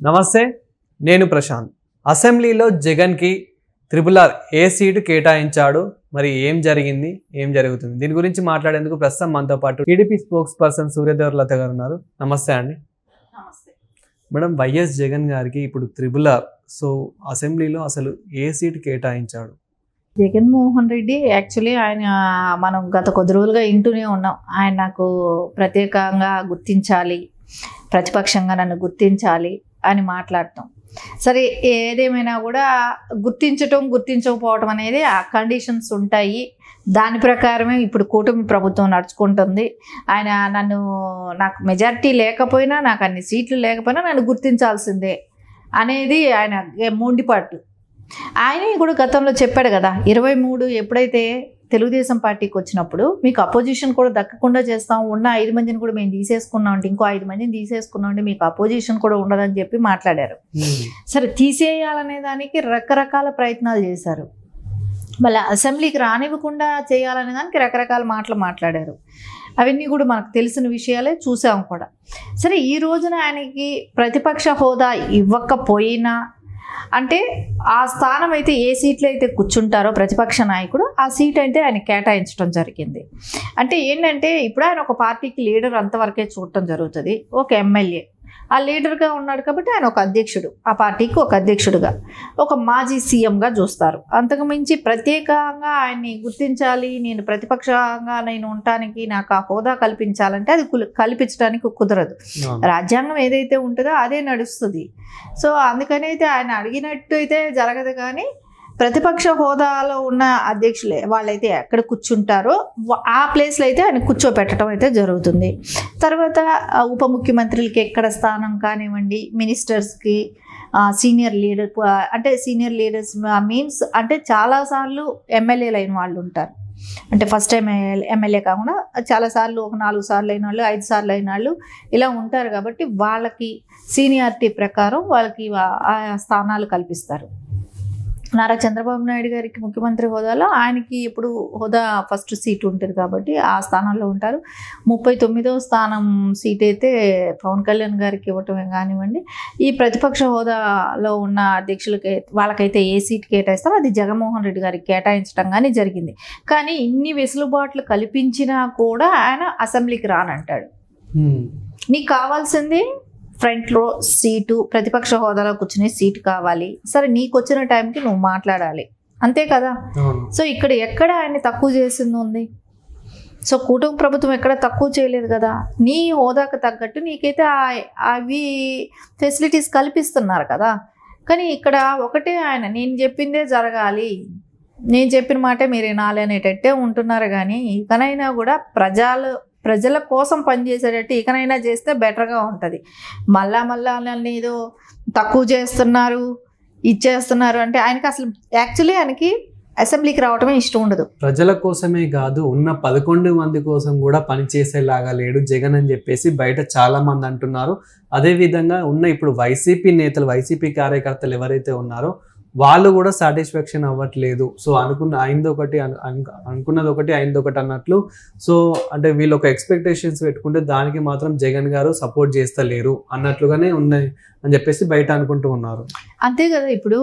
నమస్తే, నేను ప్రశాంత్. అసెంబ్లీలో జగన్కి త్రిపుల్ ఏ సీటు కేటాయించాడు. మరి ఏం జరిగింది, ఏం జరుగుతుంది, దీని గురించి మాట్లాడేందుకు ప్రస్తుతం మనతో పాటు టీడీపీ స్పోక్స్ పర్సన్ సూర్యదేవరలత గారు ఉన్నారు. నమస్తే అండి. నమస్తే మేడం, వైఎస్ జగన్ గారికి ఇప్పుడు త్రిపుల్ ఆర్, సో అసెంబ్లీలో అసలు ఏ సీటు కేటాయించాడు? జగన్మోహన్ రెడ్డి యాక్చువల్లీ ఆయన మనం గత కొద్ది రోజులుగా వింటూనే ఉన్నాం. ఆయన నాకు ప్రత్యేకంగా గుర్తించాలి, ప్రతిపక్షంగా నన్ను గుర్తించాలి అని మాట్లాడటం. సరే, ఏదేమైనా కూడా గుర్తించకపోవటం అనేది ఆ కండిషన్స్ ఉంటాయి. దాని ప్రకారమే ఇప్పుడు కూటమి ప్రభుత్వం నడుచుకుంటుంది. ఆయన నాకు మెజారిటీ లేకపోయినా, నాకు అన్ని సీట్లు లేకపోయినా నన్ను గుర్తించాల్సిందే అనేది ఆయన మొండిపాటు. ఆయన కూడా గతంలో చెప్పాడు కదా, 23 ఎప్పుడైతే తెలుగుదేశం పార్టీకి వచ్చినప్పుడు మీకు అపోజిషన్ కూడా దక్కకుండా చేస్తాం, ఉన్న 5 మందిని కూడా మేము తీసేసుకున్నాం అంటే, ఇంకో 5 మందిని తీసేసుకున్నాం అంటే మీకు అపోజిషన్ కూడా ఉండదని చెప్పి మాట్లాడారు. సరే, తీసేయాలనే దానికి రకరకాల ప్రయత్నాలు చేశారు. మళ్ళీ అసెంబ్లీకి రానివ్వకుండా చేయాలనే దానికి రకరకాల మాటలు మాట్లాడారు. అవన్నీ కూడా మనకు తెలిసిన విషయాలే, చూసాం కూడా. సరే, ఈ రోజున ఆయనకి ప్రతిపక్ష హోదా ఇవ్వకపోయినా అంటే ఆ స్థానం అయితే ఏ సీట్లు అయితే కూర్చుంటారో ప్రతిపక్ష నాయకుడు, ఆ సీట్ అయితే ఆయన కేటాయించడం జరిగింది. అంటే ఏంటంటే, ఇప్పుడు ఆయన ఒక పార్టీకి లీడర్ అంతవరకే చూడటం జరుగుతుంది. ఒక ఎమ్మెల్యే ఆ లీడర్గా ఉన్నాడు కాబట్టి ఆయన ఒక అధ్యక్షుడు, ఆ పార్టీకి ఒక అధ్యక్షుడుగా, ఒక మాజీ సీఎంగా చూస్తారు. అంతకుమించి ప్రత్యేకంగా ఆయన్ని గుర్తించాలి, నేను ప్రతిపక్షంగా ఉండటానికి నాకు ఆ హోదా కల్పించాలంటే అది కల్పించడానికి కుదరదు. రాజ్యాంగం ఏదైతే ఉంటుందో అదే నడుస్తుంది. సో అందుకని అయితే ఆయన అడిగినట్టు అయితే జరగదు. కానీ ప్రతిపక్ష హోదాలో ఉన్న అధ్యక్షులే వాళ్ళైతే ఎక్కడ కూర్చుంటారో ఆ ప్లేస్లో అయితే ఆయన కూర్చోపెట్టడం అయితే జరుగుతుంది. తర్వాత ఉప ముఖ్యమంత్రులకి ఎక్కడ స్థానం కానివ్వండి, మినిస్టర్స్కి, సీనియర్ లీడర్ అంటే సీనియర్ లీడర్స్ మీన్స్ అంటే చాలాసార్లు ఎమ్మెల్యేలు అయిన వాళ్ళు ఉంటారు. అంటే ఫస్ట్ టైం ఎమ్మెల్యే కాకుండా చాలాసార్లు, ఒక 4 సార్లు అయిన వాళ్ళు, 5 సార్లు అయిన వాళ్ళు ఇలా ఉంటారు. కాబట్టి వాళ్ళకి సీనియారిటీ ప్రకారం వాళ్ళకి ఆ స్థానాలు కల్పిస్తారు. నారా చంద్రబాబు నాయుడు గారికి ముఖ్యమంత్రి హోదాలో ఆయనకి ఇప్పుడు హోదా ఫస్ట్ సీట్ ఉంటుంది కాబట్టి ఆ స్థానంలో ఉంటారు. 39వ స్థానం సీట్ అయితే పవన్ కళ్యాణ్ గారికి ఇవ్వటమే కానివ్వండి, ఈ ప్రతిపక్ష హోదాలో ఉన్న అధ్యక్షులకి వాళ్ళకైతే ఏ సీట్ కేటాయిస్తారో అది జగన్మోహన్ రెడ్డి గారికి కేటాయించడం కానీ జరిగింది. కానీ ఇన్ని వెసులుబాట్లు కల్పించినా కూడా ఆయన అసెంబ్లీకి రానంటాడు. నీకు కావాల్సింది ఫ్రంట్ రో సీటు, ప్రతిపక్ష హోదాలో కూర్చునే సీటు కావాలి. సరే, నీకు వచ్చిన టైంకి నువ్వు మాట్లాడాలి, అంతే కదా. సో ఇక్కడ ఎక్కడ ఆయన తక్కువ చేసింది ఉంది? సో కూటమి ప్రభుత్వం ఎక్కడ తక్కువ చేయలేదు కదా. నీ హోదాకు తగ్గట్టు నీకైతే అవి ఫెసిలిటీస్ కల్పిస్తున్నారు కదా. కానీ ఇక్కడ ఒకటే, ఆయన నేను చెప్పిందే జరగాలి, నేను చెప్పిన మాటే మీరు వినాలి అనేటట్టే ఉంటున్నారు. కానీ ఇకనైనా కూడా ప్రజల కోసం పనిచేసేటట్టు ఇకనైనా చేస్తే బెటర్గా ఉంటుంది. మళ్ళా నన్ను ఏదో తక్కువ చేస్తున్నారు, ఇచ్చేస్తున్నారు అంటే ఆయనకి అసలు యాక్చువల్లీ ఆయనకి అసెంబ్లీకి రావటమే ఇష్టం ఉండదు. ప్రజల కోసమే కాదు, ఉన్న 11 మంది కోసం కూడా పనిచేసేలాగా లేడు జగన్ అని చెప్పేసి బయట చాలా మంది అంటున్నారు. అదేవిధంగా ఉన్న ఇప్పుడు వైసీపీ నేతలు, వైసీపీ కార్యకర్తలు ఎవరైతే ఉన్నారో వాళ్ళు కూడా సాటిస్ఫాక్షన్ అవ్వట్లేదు. సో అనుకున్నది ఒకటి అయింది ఒకటి అన్నట్లు. సో అంటే వీళ్ళు ఒక ఎక్స్పెక్టేషన్స్ పెట్టుకుంటే దానికి మాత్రం జగన్ గారు సపోర్ట్ చేస్తలేరు అన్నట్లుగానే ఉన్నాయి అని చెప్పేసి బయట అనుకుంటూ ఉన్నారు. అంతే కదా. ఇప్పుడు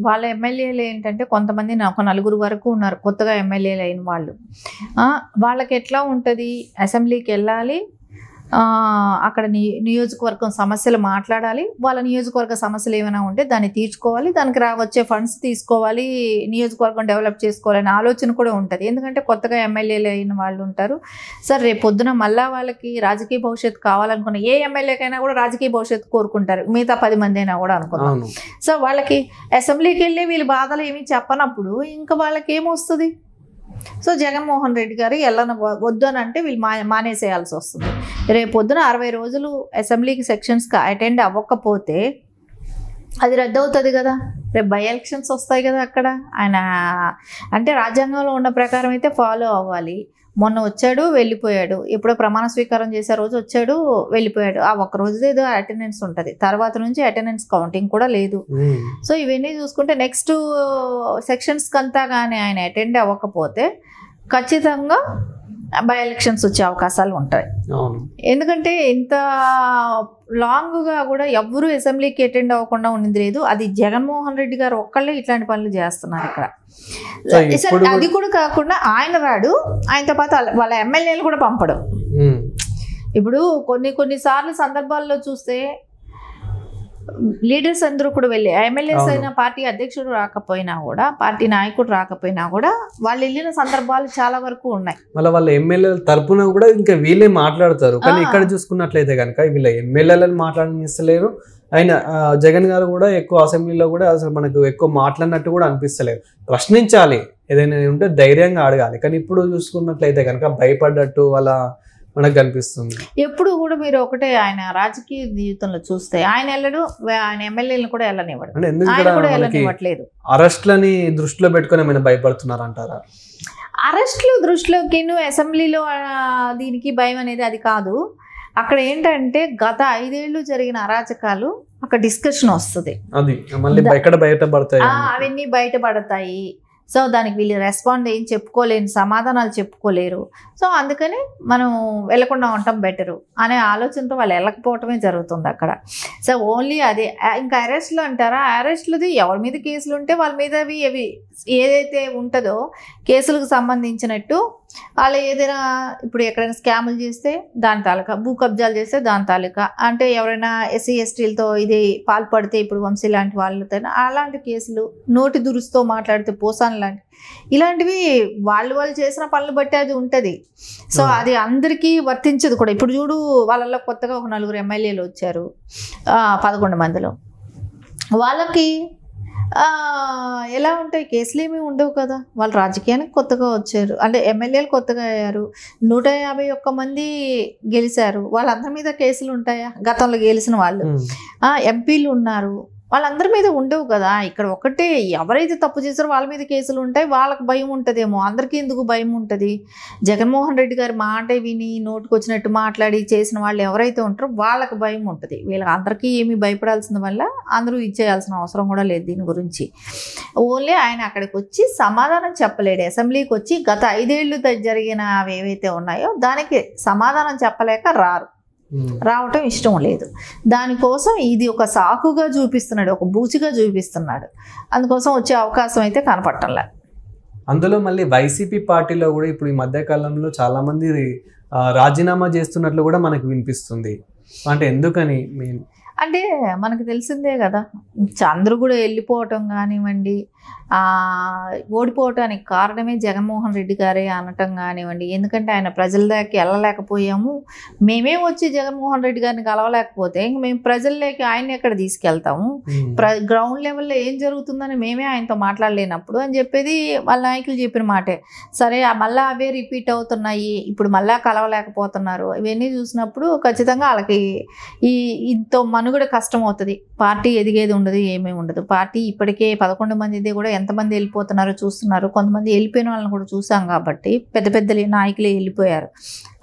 వాళ్ళ ఎమ్మెల్యేలు ఏంటంటే కొంతమంది, ఒక 4 వరకు ఉన్నారు కొత్తగా ఎమ్మెల్యేలు అయిన వాళ్ళు. వాళ్ళకి ఎట్లా ఉంటుంది, అసెంబ్లీకి వెళ్ళాలి, అక్కడ నియోజకవర్గం సమస్యలు మాట్లాడాలి, వాళ్ళ నియోజకవర్గ సమస్యలు ఏమైనా ఉంటే దాన్ని తీర్చుకోవాలి, దానికి వచ్చే ఫండ్స్ తీసుకోవాలి, నియోజకవర్గం డెవలప్ చేసుకోవాలనే ఆలోచన కూడా ఉంటుంది. ఎందుకంటే కొత్తగా ఎమ్మెల్యేలు అయిన వాళ్ళు ఉంటారు. సరే, రేపు పొద్దున మళ్ళీ వాళ్ళకి రాజకీయ భవిష్యత్తు కావాలనుకున్న ఏ ఎమ్మెల్యేకైనా కూడా రాజకీయ భవిష్యత్తు కోరుకుంటారు, మిగతా 10 మంది అయినా కూడా అనుకున్నాం. సో వాళ్ళకి అసెంబ్లీకి వెళ్ళి వీళ్ళ బాధలు ఏమీ చెప్పనప్పుడు ఇంకా వాళ్ళకి ఏమొస్తుంది? సో జగన్మోహన్ రెడ్డి గారు వద్దు అని అంటే వీళ్ళు మానేసేయాల్సి వస్తుంది. రేపు పొద్దున 60 రోజులు అసెంబ్లీకి సెక్షన్స్కి అటెండ్ అవ్వకపోతే అది రద్దు అవుతుంది కదా. రేపు బై ఎలక్షన్స్ వస్తాయి కదా. అక్కడ ఆయన అంటే రాజ్యాంగంలో ఉన్న ప్రకారం అయితే ఫాలో అవ్వాలి. మొన్న వచ్చాడు, వెళ్ళిపోయాడు. ఎప్పుడో ప్రమాణ స్వీకారం చేసే రోజు వచ్చాడు, వెళ్ళిపోయాడు. ఆ ఒక్క రోజు ఏదో అటెండెన్స్ ఉంటుంది, తర్వాత నుంచి అటెండెన్స్ కౌంటింగ్ కూడా లేదు. సో ఇవన్నీ చూసుకుంటే నెక్స్ట్ సెక్షన్స్కి అంతా కానీ ఆయన అటెండ్ అవ్వకపోతే ఖచ్చితంగా బై ఎలక్షన్స్ వచ్చే అవకాశాలు ఉంటాయి. అవును. ఎందుకంటే ఇంత లాంగ్గా కూడా ఎవ్వరూ అసెంబ్లీకి అటెండ్ అవ్వకుండా ఉండింది లేదు. అది జగన్మోహన్ రెడ్డి గారు ఒక్కళ్ళే ఇట్లాంటి పనులు చేస్తున్నారు ఇక్కడ. అది కూడా కాకుండా ఆయన రాడు, ఆయనతో పాటు వాళ్ళ ఎమ్మెల్యేలు కూడా పంపడం. ఇప్పుడు కొన్నిసార్లు సందర్భాల్లో చూస్తే లీడర్స్ అందరూ కూడా వెళ్ళి ఎమ్మెల్యేస్ అయినా పార్టీ అధ్యక్షుడు రాకపోయినా కూడా పార్టీ నాయకుడు రాకపోయినా కూడా వాళ్ళు వెళ్ళిన సందర్భాలు చాలా వరకు ఉన్నాయి. మళ్ళీ వాళ్ళ ఎమ్మెల్యేల తరపున కూడా ఇంకా వీళ్ళే మాట్లాడతారు. కానీ ఇక్కడ చూసుకున్నట్లయితే కనుక వీళ్ళ ఎమ్మెల్యేలను మాట్లాడనిస్తలేరు. ఆయన జగన్ గారు కూడా ఎక్కువ అసెంబ్లీలో కూడా అసలు మనకు ఎక్కువ మాట్లాడినట్టు కూడా అనిపిస్తలేదు. ప్రశ్నించాలి, ఏదైనా ఉంటే ధైర్యంగా అడగాలి. కానీ ఇప్పుడు చూసుకున్నట్లయితే కనుక భయపడ్డట్టు వాళ్ళ మనకు కనిపిస్తుంది. ఎప్పుడు కూడా మీరు ఒకటే ఆయన రాజకీయ జీవితంలో చూస్తే ఆయన వెళ్ళడు, ఆయన ఎమ్మెల్యేలను కూడా వెళ్ళనివ్వడు. వెళ్ళనివ్వట్లేదు. అరెస్ట్లని దృష్టిలో పెట్టుకుని ఏమైనా భయపడుతున్నారు అంటారా? అరెస్టులు దృష్టిలోకి అసెంబ్లీలో దీనికి భయం అనేది అది కాదు. అక్కడ ఏంటంటే గత 5 ఏళ్ళు జరిగిన అరాచకాలు అక్కడ డిస్కషన్ వస్తుంది, అది మళ్ళీ ఎక్కడ బయటపడతాయి, అవన్నీ బయటపడతాయి. సో దానికి వీళ్ళు రెస్పాండ్ ఏం చెప్పుకోలేని సమాధానాలు చెప్పుకోలేరు. సో అందుకని మనం వెళ్ళకుండా ఉండటం బెటరు అనే ఆలోచనతో వాళ్ళు వెళ్ళకపోవటమే జరుగుతుంది అక్కడ. సో ఓన్లీ అదే. ఇంకా అరెస్ట్లు అంటారా, అరెస్ట్లది ఎవరి మీద కేసులు ఉంటే వాళ్ళ మీద అవి ఏదైతే ఉంటుందో కేసులకు సంబంధించినట్టు వాళ్ళు ఏదైనా ఇప్పుడు ఎక్కడైనా స్కాములు చేస్తే దాని తాలూకా, భూ కబ్జాలు చేస్తే దాని తాలూకా, అంటే ఎవరైనా ఎస్సీ ఎస్టీలతో ఇది పాల్పడితే ఇప్పుడు వంశీ లాంటి వాళ్ళతో అలాంటి కేసులు, నోటి దురుసుతో మాట్లాడితే పోసాన్ లాంటి ఇలాంటివి వాళ్ళు చేసిన పనులు బట్టి అది ఉంటుంది. సో అది అందరికీ వర్తించదు కూడా. ఇప్పుడు చూడు వాళ్ళల్లో కొత్తగా ఒక 4 ఎమ్మెల్యేలు వచ్చారు 11 మందిలో. వాళ్ళకి ఎలా ఉంటాయి, కేసులు ఏమీ ఉండవు కదా. వాళ్ళు రాజకీయానికి కొత్తగా వచ్చారు, అంటే ఎమ్మెల్యేలు కొత్తగా అయ్యారు. 151 మంది గెలిచారు, వాళ్ళందరి మీద కేసులు ఉంటాయా? గతంలో గెలిచిన వాళ్ళు ఎంపీలు ఉన్నారు, వాళ్ళందరి మీద ఉండవు కదా. ఇక్కడ ఒకటే, ఎవరైతే తప్పు చేశారో వాళ్ళ మీద కేసులు ఉంటాయి. వాళ్ళకి భయం ఉంటుందేమో, అందరికీ ఎందుకు భయం ఉంటుంది? జగన్మోహన్ రెడ్డి గారి మాట విని నోటుకు వచ్చినట్టు మాట్లాడి చేసిన వాళ్ళు ఎవరైతే ఉంటారో వాళ్ళకి భయం ఉంటుంది. వీళ్ళకి అందరికీ ఏమీ భయపడాల్సిన వల్ల అందరూ ఇచ్చేయాల్సిన అవసరం కూడా లేదు దీని గురించి. ఓన్లీ ఆయన అక్కడికి వచ్చి సమాధానం చెప్పలేడు. అసెంబ్లీకి వచ్చి గత 5 ఏళ్ళు జరిగిన అవి ఏవైతే ఉన్నాయో దానికి సమాధానం చెప్పలేక రావటం ఇష్టం లేదు. దానికోసం ఇది ఒక సాకుగా చూపిస్తున్నాడు, ఒక బూచిగా చూపిస్తున్నాడు. అందుకోసం వచ్చే అవకాశం అయితే కనపడటంలే. అందులో మళ్ళీ వైసీపీ పార్టీలో కూడా ఇప్పుడు ఈ మధ్యకాలంలో చాలా మంది రాజీనామా చేస్తున్నట్లు కూడా మనకు వినిపిస్తుంది. అంటే ఎందుకని? అంటే మనకు తెలిసిందే కదా, అందరూ కూడా వెళ్ళిపోవటం కానివ్వండి, ఓడిపోవటానికి కారణమే జగన్మోహన్ రెడ్డి గారే అనటం కానివ్వండి. ఎందుకంటే ఆయన ప్రజల దాకా వెళ్ళలేకపోయాము, మేమే వచ్చి జగన్మోహన్ రెడ్డి గారిని కలవలేకపోతే ఇంక మేము ప్రజల్లోకి ఆయన్ని ఎక్కడ తీసుకెళ్తాము, గ్రౌండ్ లెవెల్లో ఏం జరుగుతుందని మేమే ఆయనతో మాట్లాడలేనప్పుడు అని చెప్పేది వాళ్ళ నాయకులు చెప్పిన మాటే. సరే మళ్ళీ అవే రిపీట్ అవుతున్నాయి, ఇప్పుడు మళ్ళీ కలవలేకపోతున్నారు. ఇవన్నీ చూసినప్పుడు ఖచ్చితంగా వాళ్ళకి ఇంతో మనుగడ కష్టం అవుతుంది. పార్టీ ఎదిగేది ఉండదు, ఏమీ ఉండదు. పార్టీ ఇప్పటికే 11 మందిది కూడా ఎంతమంది వెళ్ళిపోతున్నారో చూస్తున్నారు. కొంతమంది వెళ్ళిపోయిన వాళ్ళని కూడా చూసాం కాబట్టి, పెద్ద పెద్ద నాయకులే వెళ్ళిపోయారు.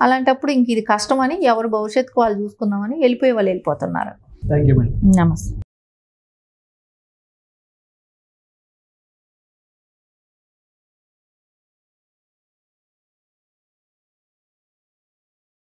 అలాంటప్పుడు ఇంక ఇది కష్టమని ఎవరు భవిష్యత్తుకు వాళ్ళు చూసుకుందామని వెళ్ళిపోయే వాళ్ళు వెళ్ళిపోతున్నారు. Thank you madam. నమస్తే.